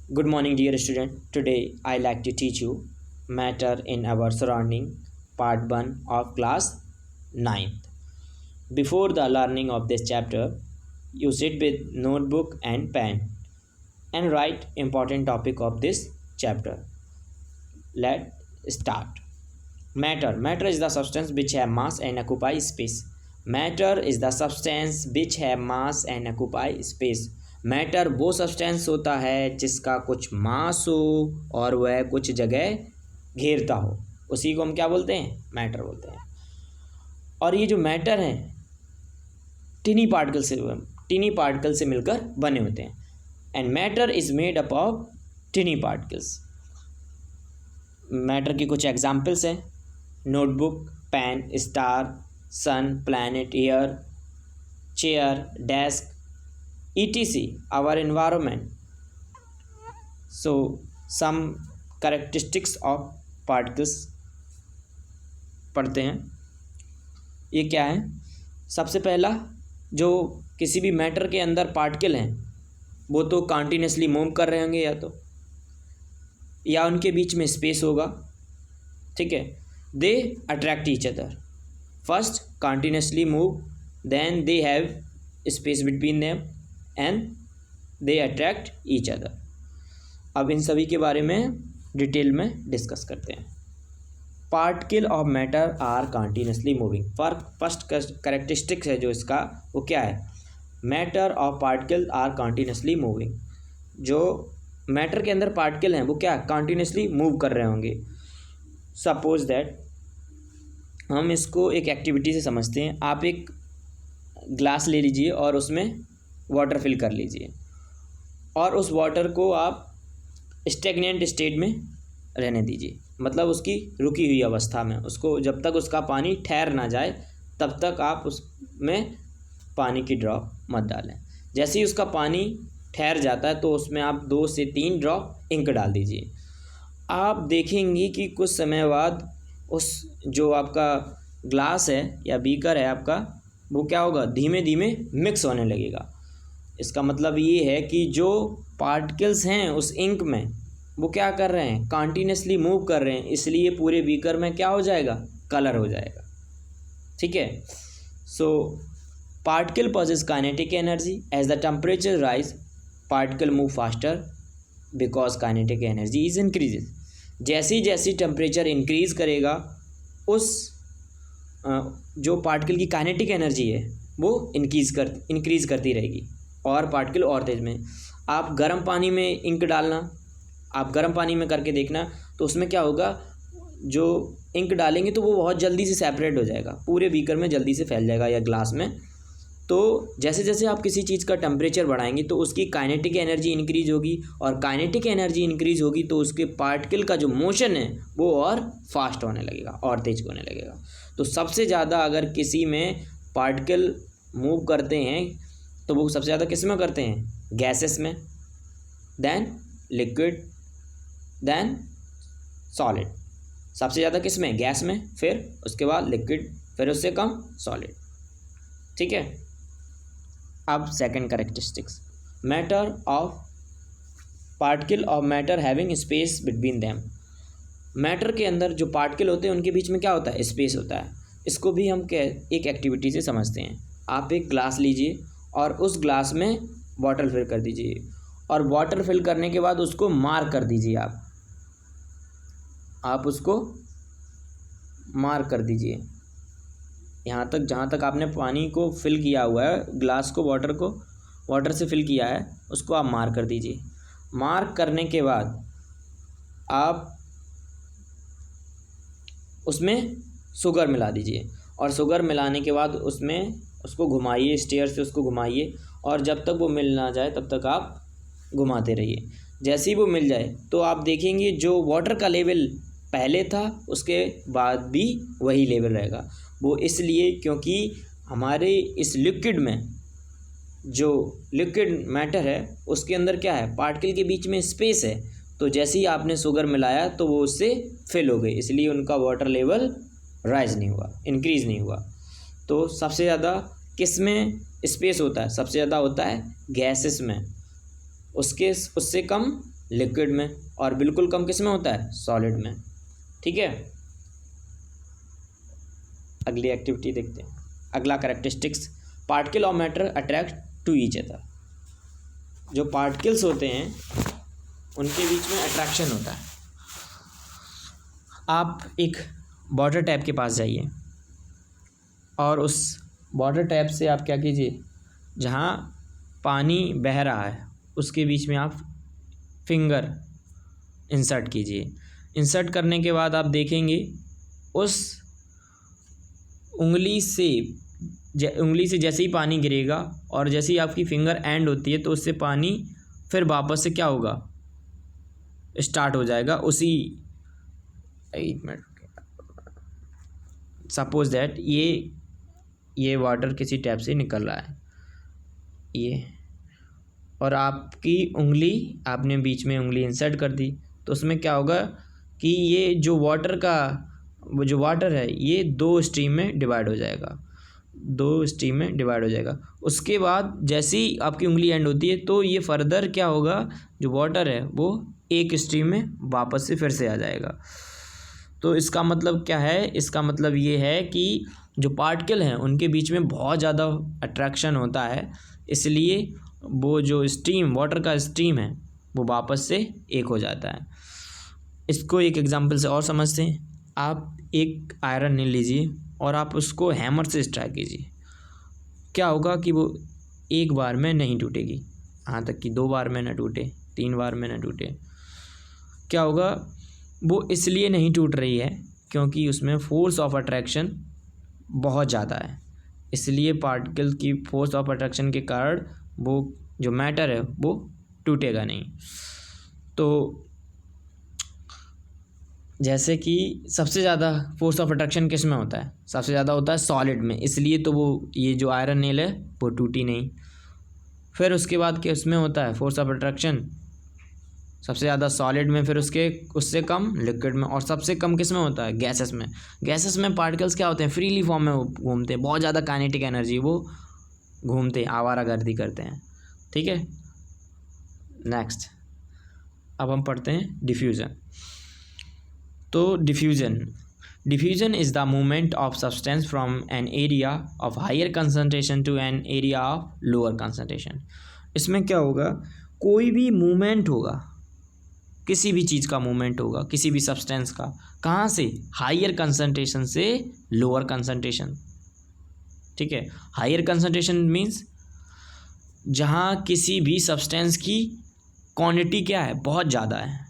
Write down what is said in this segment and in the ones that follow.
Good morning, dear student. Today I like to teach you matter in our surrounding, part 1 of class 9th. Before the learning of this chapter, you sit with notebook and pen and write important topic of this chapter. Let's start. Matter is the substance which have mass and occupy space. Matter is the substance which have mass and occupy space. Matter वो substance होता है जिसका कुछ मास हो और वह कुछ जगह घेरता हो, उसी को हम क्या बोलते हैं? मैटर बोलते हैं। और ये जो मैटर है टिनी पार्टिकल से मिलकर बने होते हैं। And matter is made up of tiny particles. Matter की कुछ एग्जाम्पल्स हैं: notebook, pen, star, sun, planet, air, chair, desk, etc. our environment. So some characteristics of particles पढ़ते हैं। ये क्या है? सबसे पहला, जो किसी भी मैटर के अंदर पार्टिकल हैं वो तो कॉन्टिन्यूसली मूव कर रहे होंगे या उनके बीच में स्पेस होगा, ठीक है। They attract each other. First continuously move, then they have space between them and they attract each other. अब इन सभी के बारे में डिटेल में डिस्कस करते हैं। Particle of matter are continuously moving. First characteristics है जो इसका, वो क्या है? Matter of particle are continuously moving. जो मैटर के अंदर पार्टिकल हैं वो क्या है? कॉन्टिन्यूसली मूव कर रहे होंगे। सपोज दैट हम इसको एक एक्टिविटी से समझते हैं। आप एक ग्लास ले लीजिए और उसमें वाटर फिल कर लीजिए और उस वाटर को आप स्टेगनेंट स्टेट में रहने दीजिए, मतलब उसकी रुकी हुई अवस्था में। उसको जब तक उसका पानी ठहर ना जाए तब तक आप उसमें पानी की ड्रॉप मत डालें। जैसे ही उसका पानी ठहर जाता है तो उसमें आप 2 से 3 ड्रॉप इंक डाल दीजिए। आप देखेंगे कि कुछ समय बाद उस जो आपका ग्लास है या बीकर है आपका, वो क्या होगा? धीमे धीमे मिक्स होने लगेगा। इसका मतलब ये है कि जो पार्टिकल्स हैं उस इंक में वो क्या कर रहे हैं? कॉन्टिन्यूसली मूव कर रहे हैं, इसलिए पूरे बीकर में क्या हो जाएगा? कलर हो जाएगा, ठीक है। So particle possess kinetic energy. As the temperature rise particle move faster because kinetic energy is increases. जैसे जैसे टेम्परेचर इंक्रीज करेगा उस जो पार्टिकल की काइनेटिक एनर्जी है वो इंक्रीज करती रहेगी और पार्टिकल और तेज में। आप गर्म पानी में इंक डालना, आप गर्म पानी में करके देखना, तो उसमें क्या होगा? जो इंक डालेंगे तो वो बहुत जल्दी से सेपरेट हो जाएगा, पूरे बीकर में जल्दी से फैल जाएगा या ग्लास में। तो जैसे जैसे आप किसी चीज़ का टेम्परेचर बढ़ाएंगे तो उसकी काइनेटिक एनर्जी इंक्रीज होगी, और काइनेटिक एनर्जी इंक्रीज होगी तो उसके पार्टिकल का जो मोशन है वो और फास्ट होने लगेगा और तेज होने लगेगा। तो सबसे ज़्यादा अगर किसी में पार्टिकल मूव करते हैं तो वो सबसे ज़्यादा किस में करते हैं? गैसेस में, देन लिक्विड, देन सॉलिड। सबसे ज़्यादा किस में? गैस में, फिर उसके बाद लिक्विड, फिर उससे कम सॉलिड, ठीक है। अब second characteristics, matter of particle of matter having space between them. Matter के अंदर जो पार्टिकल होते हैं उनके बीच में क्या होता है? स्पेस होता है। इसको भी हम एक एक्टिविटी से समझते हैं। आप एक ग्लास लीजिए और उस ग्लास में वाटर फिल कर दीजिए, और वाटर फिल करने के बाद उसको मार्क कर दीजिए। आप उसको मार्क कर दीजिए यहाँ तक जहाँ तक आपने पानी को फिल किया हुआ है, ग्लास को वाटर से फिल किया है, उसको आप मार्क कर दीजिए। मार्क करने के बाद आप उसमें शुगर मिला दीजिए, और शुगर मिलाने के बाद उसको घुमाइए, स्टेयर से उसको घुमाइए, और जब तक वो मिल ना जाए तब तक आप घुमाते रहिए। जैसे ही वो मिल जाए तो आप देखेंगे जो वाटर का लेवल पहले था उसके बाद भी वही लेवल रहेगा। वो इसलिए क्योंकि हमारे इस लिक्विड में, जो लिक्विड मैटर है उसके अंदर क्या है? पार्टिकल के बीच में स्पेस है। तो जैसे ही आपने शुगर मिलाया तो वो उससे फिल हो गई, इसलिए उनका वाटर लेवल राइज नहीं हुआ, इंक्रीज़ नहीं हुआ। तो सबसे ज़्यादा किस में स्पेस होता है? सबसे ज़्यादा होता है गैसेस में, उससे कम लिक्विड में, और बिल्कुल कम किस में होता है, सॉलिड में। ठीक है, अगली एक्टिविटी देखते हैं। अगला characteristics, particle of matter attract to each other. जो पार्टिकल्स होते हैं उनके बीच में अट्रैक्शन होता है। आप एक वाटर टैप के पास जाइए और उस वाटर टैप से आप क्या कीजिए, जहाँ पानी बह रहा है उसके बीच में आप फिंगर इंसर्ट कीजिए। इंसर्ट करने के बाद आप देखेंगे उस उंगली से जैसे ही पानी गिरेगा और जैसे ही आपकी फिंगर एंड होती है तो उससे पानी फिर वापस से क्या होगा, स्टार्ट हो जाएगा उसी, एक मिनट, सपोज दैट ये वाटर किसी टैप से निकल रहा है ये, और आपकी उंगली, आपने बीच में उंगली इंसर्ट कर दी तो उसमें क्या होगा कि ये जो वाटर है ये दो स्ट्रीम में डिवाइड हो जाएगा। उसके बाद जैसे ही आपकी उंगली एंड होती है तो ये फर्दर क्या होगा, जो वाटर है वो एक स्ट्रीम में वापस से फिर से आ जाएगा। तो इसका मतलब क्या है, इसका मतलब ये है कि जो पार्टिकल हैं उनके बीच में बहुत ज़्यादा अट्रैक्शन होता है, इसलिए वो जो स्ट्रीम, वाटर का स्ट्रीम है वो वापस से एक हो जाता है। इसको एक एग्जांपल से और समझते हैं। आप एक आयरन ले लीजिए और आप उसको हैमर से स्ट्राइक कीजिए, क्या होगा कि वो एक बार में नहीं टूटेगी, यहाँ तक कि 2 बार में ना टूटे, 3 बार में ना टूटे। क्या होगा, वो इसलिए नहीं टूट रही है क्योंकि उसमें फोर्स ऑफ अट्रैक्शन बहुत ज़्यादा है, इसलिए पार्टिकल की फोर्स ऑफ अट्रैक्शन के कारण वो जो मैटर है वो टूटेगा नहीं। तो जैसे कि सबसे ज़्यादा फोर्स ऑफ अट्रैक्शन किस में होता है, सबसे ज़्यादा होता है सॉलिड में, इसलिए तो वो ये जो आयरन नेल है वो टूटी नहीं। फिर उसके बाद किस में होता है फोर्स ऑफ अट्रैक्शन, सबसे ज़्यादा सॉलिड में, फिर उससे कम लिक्विड में, और सबसे कम किस में होता है, गैसेस में। गैसेस में पार्टिकल्स क्या होते हैं, फ्रीली फॉर्म में घूमते हैं, बहुत ज़्यादा काइनेटिक एनर्जी, वो घूमते हैं, आवारागर्दी करते हैं। ठीक है, नेक्स्ट अब हम पढ़ते हैं डिफ्यूज़न। तो diffusion is the movement of substance from an area of higher concentration to an area of lower concentration. इसमें क्या होगा, कोई भी मूवमेंट होगा, किसी भी चीज़ का मूवमेंट होगा, किसी भी सब्सटेंस का, कहाँ से, हायर कंसनट्रेशन से लोअर कंसनट्रेशन। ठीक है, हायर कंसनट्रेशन मीन्स जहाँ किसी भी सब्सटेंस की क्वांटिटी क्या है, बहुत ज़्यादा है,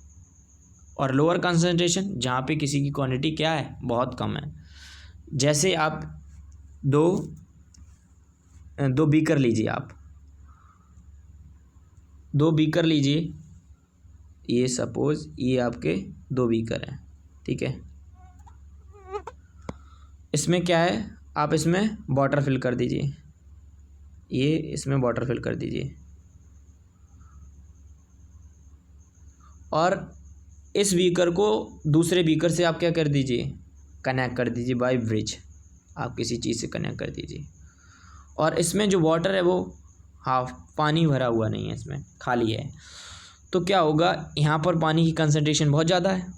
और लोअर कंसनट्रेशन जहाँ पे किसी की क्वांटिटी क्या है, बहुत कम है। जैसे आप दो बीकर लीजिए, आप 2 बीकर लीजिए, ये सपोज ये आपके 2 बीकर हैं। ठीक है, इसमें क्या है, आप इसमें वाटर फिल कर दीजिए, ये इसमें वाटर फिल कर दीजिए, और इस बीकर को दूसरे बीकर से आप क्या कर दीजिए, कनेक्ट कर दीजिए बाय ब्रिज, आप किसी चीज़ से कनेक्ट कर दीजिए। और इसमें जो वाटर है वो हाफ, पानी भरा हुआ नहीं है, इसमें खाली है। तो क्या होगा, यहाँ पर पानी की कंसंट्रेशन बहुत ज़्यादा है।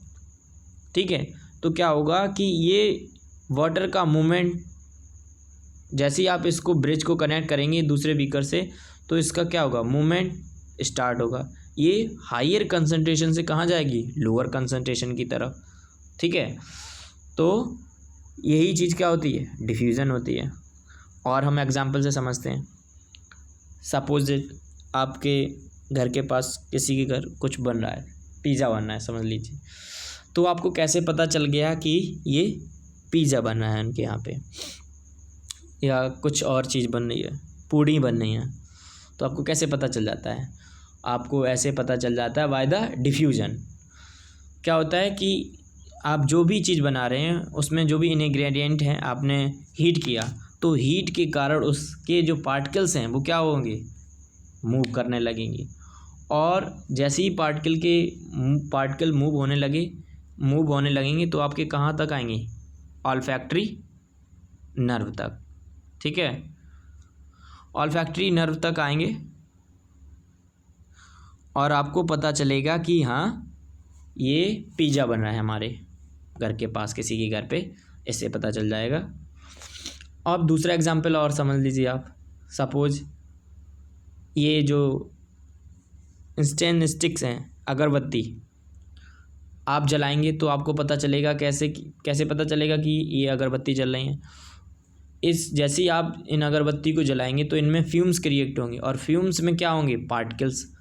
ठीक है, तो क्या होगा कि ये वाटर का मूवमेंट, जैसे ही आप इसको ब्रिज को कनेक्ट करेंगे दूसरे बीकर से, तो इसका क्या होगा, मूवमेंट स्टार्ट होगा। ये हायर कंसंट्रेशन से कहाँ जाएगी, लोअर कंसंट्रेशन की तरफ। ठीक है, तो यही चीज़ क्या होती है, डिफ्यूज़न होती है। और हम एग्जांपल से समझते हैं। सपोज आपके घर के पास किसी के घर कुछ बन रहा है, पिज़्ज़ा बन रहा है समझ लीजिए, तो आपको कैसे पता चल गया कि ये पिज़्ज़ा बन रहा है उनके यहाँ पे, या कुछ और चीज़ बन रही है, पूड़ी बन रही है, तो आपको कैसे पता चल जाता है, आपको ऐसे पता चल जाता है बाय द डिफ्यूज़न। क्या होता है कि आप जो भी चीज़ बना रहे हैं उसमें जो भी इंग्रेडिएंट हैं आपने हीट किया, तो हीट के कारण उसके जो पार्टिकल्स हैं वो क्या होंगे, मूव करने लगेंगे। और जैसे ही पार्टिकल मूव होने लगेंगे तो आपके कहाँ तक आएंगे, ऑल्फैक्टरी नर्व तक। ठीक है, ऑल्फैक्टरी नर्व तक आएंगे, और आपको पता चलेगा कि हाँ ये पिज़्ज़ा बन रहा है हमारे घर के पास किसी के घर पे, इससे पता चल जाएगा। अब दूसरा एग्जांपल और समझ लीजिए आप। सपोज ये जो इंस्टेंट स्टिक्स हैं, अगरबत्ती आप जलाएंगे तो आपको पता चलेगा कैसे पता चलेगा कि ये अगरबत्ती जल रही हैं। इस जैसे ही आप इन अगरबत्ती को जलाएंगे तो इनमें फ्यूम्स क्रिएट होंगे, और फ्यूम्स में क्या होंगे, पार्टिकल्स।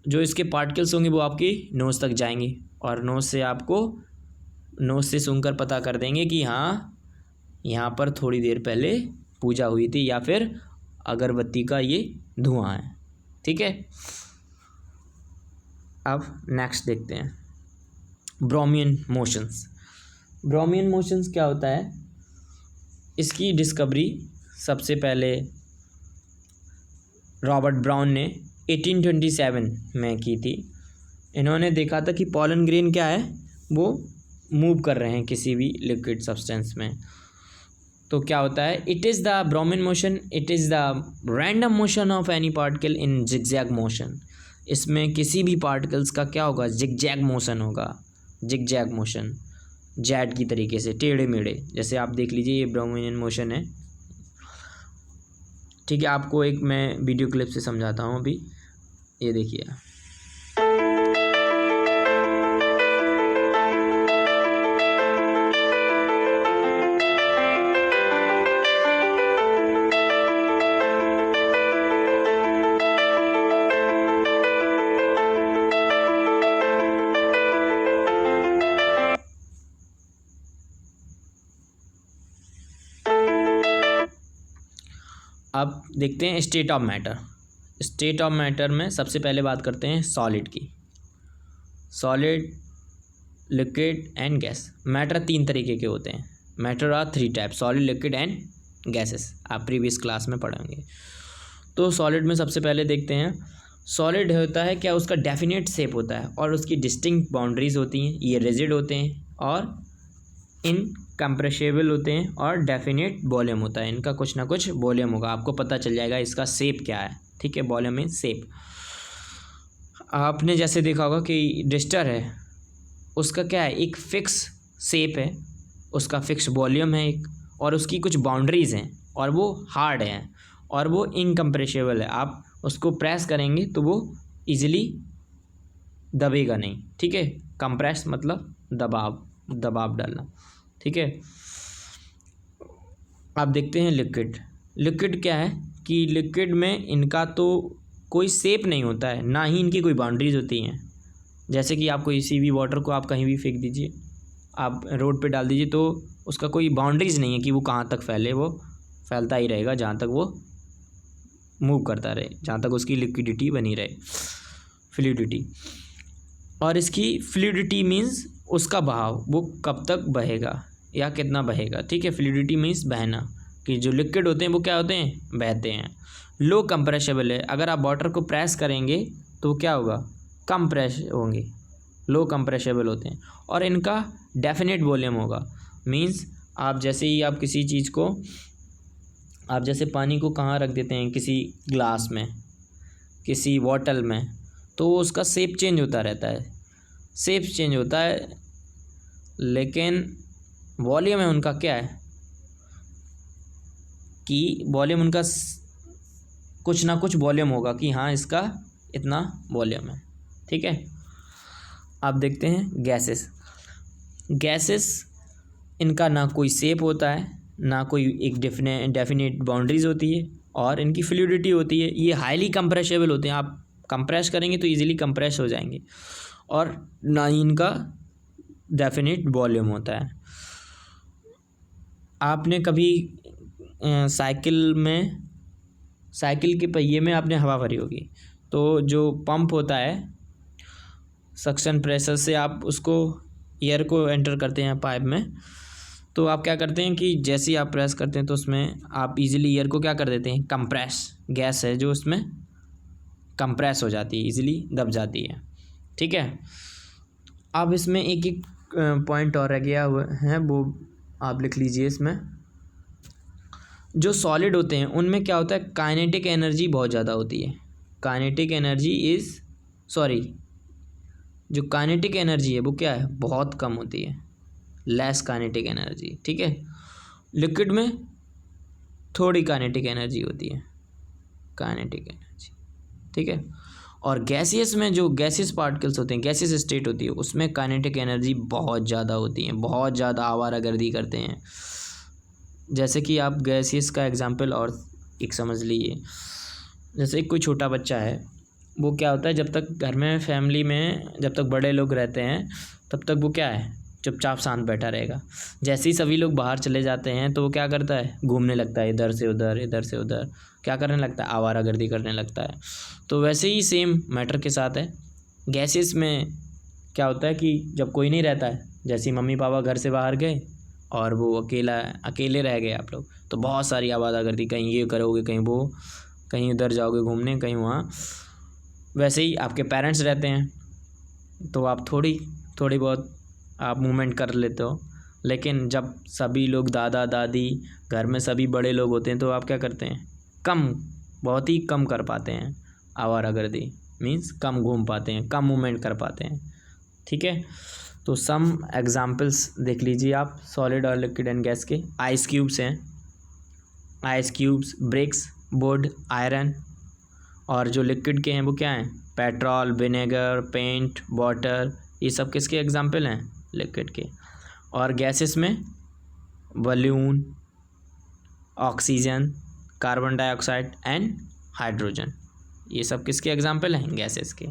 जो इसके पार्टिकल्स होंगे वो आपकी नोज़ तक जाएंगे, और नोज़ से सूंघकर पता कर देंगे कि हाँ यहाँ पर थोड़ी देर पहले पूजा हुई थी, या फिर अगरबत्ती का ये धुआं है। ठीक है, अब नेक्स्ट देखते हैं ब्रोमियन मोशंस। ब्रोमियन मोशंस क्या होता है, इसकी डिस्कवरी सबसे पहले रॉबर्ट ब्राउन ने 1827 में की थी। इन्होंने देखा था कि पॉलन ग्रेन क्या है, वो मूव कर रहे हैं किसी भी लिक्विड सब्सटेंस में। तो क्या होता है, it is the Brownian motion, it is the random motion of any particle in zigzag motion. इसमें किसी भी पार्टिकल्स का क्या होगा, जिगजैग मोशन होगा। जिगजैग मोशन जैड की तरीके से, टेढ़े मेढ़े, जैसे आप देख लीजिए ये ब्रोमियन मोशन है। ठीक है, आपको एक मैं वीडियो क्लिप से समझाता हूँ अभी, ये देखिए। अब देखते हैं state of matter. State of matter में सबसे पहले बात करते हैं सॉलिड की। Solid, liquid and gas. Matter 3 तरीके के होते हैं। Matter are 3 type, solid, liquid and gases. आप प्रीवियस क्लास में पढ़ेंगे। तो सॉलिड में सबसे पहले देखते हैं, सॉलिड होता है क्या, उसका डेफिनेट शेप होता है और उसकी डिस्टिंक्ट बाउंड्रीज होती हैं। ये रिजिड होते हैं और इनकम्प्रेसिबल होते हैं, और डेफिनेट वॉल्यूम होता है। इनका कुछ ना कुछ वॉल्यूम होगा, आपको पता चल जाएगा इसका शेप क्या है। ठीक है, वॉल्यूम मीन शेप। आपने जैसे देखा होगा कि डिस्टर है, उसका क्या है, एक फिक्स शेप है, उसका फिक्स वॉल्यूम है एक, और उसकी कुछ बाउंड्रीज हैं, और वो हार्ड हैं, और वो इनकम्प्रेसिबल है। आप उसको प्रेस करेंगे तो वो इजीली दबेगा नहीं। ठीक है, कंप्रेस मतलब दबाव डालना। ठीक है, आप देखते हैं लिक्विड। लिक्विड क्या है कि लिक्विड में इनका तो कोई शेप नहीं होता है, ना ही इनकी कोई बाउंड्रीज होती हैं। जैसे कि आप कोई सी भी वाटर को आप कहीं भी फेंक दीजिए, आप रोड पे डाल दीजिए, तो उसका कोई बाउंड्रीज नहीं है कि वो कहाँ तक फैले, वो फैलता ही रहेगा जहाँ तक वो मूव करता रहे, जहाँ तक उसकी लिक्विडिटी बनी रहे, फ्लूइडिटी। और इसकी फ्लूइडिटी मीन्स उसका बहाव, वो कब तक बहेगा या कितना बहेगा। ठीक है, फ्लूइडिटी मीन्स बहना, कि जो लिक्विड होते हैं वो क्या होते हैं, बहते हैं। लो कंप्रेसिबल है, अगर आप वाटर को प्रेस करेंगे तो क्या होगा, कम प्रेस होंगे, लो कंप्रेसिबल होते हैं। और इनका डेफिनेट वॉल्यूम होगा, मीन्स आप जैसे ही आप किसी चीज़ को, आप जैसे पानी को कहाँ रख देते हैं, किसी ग्लास में, किसी बॉटल में, तो उसका शेप चेंज होता रहता है, शेप चेंज होता है, लेकिन वॉल्यूम है उनका क्या है कि वॉल्यूम उनका कुछ ना कुछ वॉल्यूम होगा कि हाँ इसका इतना वॉल्यूम है। ठीक है, अब देखते हैं गैसेस। गैसेस इनका ना कोई शेप होता है, ना कोई एक डेफिनेट बाउंड्रीज होती है, और इनकी फ्लूइडिटी होती है। ये हाईली कंप्रेसिबल होते हैं, आप कंप्रेस करेंगे तो इजीली कंप्रेस हो जाएंगे, और ना ही इनका डेफिनेट वॉल्यूम होता है। आपने कभी साइकिल के पहिए में आपने हवा भरी होगी, तो जो पंप होता है, सक्शन प्रेशर से आप उसको एयर को एंटर करते हैं पाइप में, तो आप क्या करते हैं कि जैसे ही आप प्रेस करते हैं तो उसमें आप इजीली एयर को क्या कर देते हैं, कंप्रेस, गैस है जो उसमें कंप्रेस हो जाती है, इजीली दब जाती है। ठीक है, अब इसमें एक पॉइंट और रह गया हुआ है, वो आप लिख लीजिए। इसमें जो सॉलिड होते हैं उनमें क्या होता है, काइनेटिक एनर्जी बहुत ज़्यादा होती है। काइनेटिक एनर्जी इज़ सॉरी, जो काइनेटिक एनर्जी है वो क्या है, बहुत कम होती है, लेस काइनेटिक एनर्जी, ठीक है। लिक्विड में थोड़ी काइनेटिक एनर्जी होती है, काइनेटिक एनर्जी, ठीक है। और गैसियस में जो गैसियस पार्टिकल्स होते हैं, गैसियस स्टेट होती है, उसमें काइनेटिक एनर्जी बहुत ज़्यादा होती है, बहुत ज़्यादा आवारागर्दी करते हैं। जैसे कि आप गैसियस का एग्जांपल और एक समझ लीजिए, जैसे कोई छोटा बच्चा है, वो क्या होता है, जब तक घर में फैमिली में जब तक बड़े लोग रहते हैं तब तक वो क्या है, चुपचाप शांत बैठा रहेगा। जैसे ही सभी लोग बाहर चले जाते हैं तो वो क्या करता है, घूमने लगता है, इधर से उधर, इधर से उधर, क्या करने लगता है, आवारागर्दी करने लगता है। तो वैसे ही सेम मैटर के साथ है, गैसेस में क्या होता है कि जब कोई नहीं रहता है, जैसे मम्मी पापा घर से बाहर गए और वो अकेले रह गए आप लोग, तो बहुत सारी आवारागर्दी, कहीं ये करोगे, कहीं वो, कहीं उधर जाओगे घूमने, कहीं वहाँ। वैसे ही आपके पेरेंट्स रहते हैं तो आप थोड़ी बहुत आप मूवमेंट कर लेते हो, लेकिन जब सभी लोग दादा दादी घर में सभी बड़े लोग होते हैं तो आप क्या करते हैं, बहुत ही कम कर पाते हैं आवारागर्दी, मीन्स कम घूम पाते हैं, कम मूवमेंट कर पाते हैं, ठीक है। तो सम एग्जांपल्स देख लीजिए आप, सॉलिड और लिक्विड एंड गैस के। आइस क्यूब्स हैं, ice cubes, bricks, wood, iron. और जो लिक्विड के हैं वो क्या हैं, पेट्रोल, विनेगर, पेंट, वाटर, ये सब किसके एग्जांपल हैं, लिक्विड के। और गैसेस में balloon, oxygen, carbon dioxide and hydrogen, ये सब किसके एग्जांपल हैं, गैसेस के,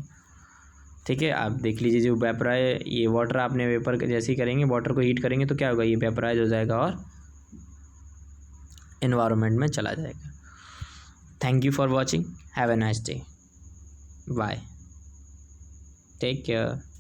ठीक है। आप देख लीजिए, जो वेपराइज, ये वाटर आपने वेपर जैसे ही करेंगे, वाटर को हीट करेंगे तो क्या होगा, ये वेपराइज हो जाएगा और एनवायरनमेंट में चला जाएगा। Thank you for watching, have a nice day, bye, take care.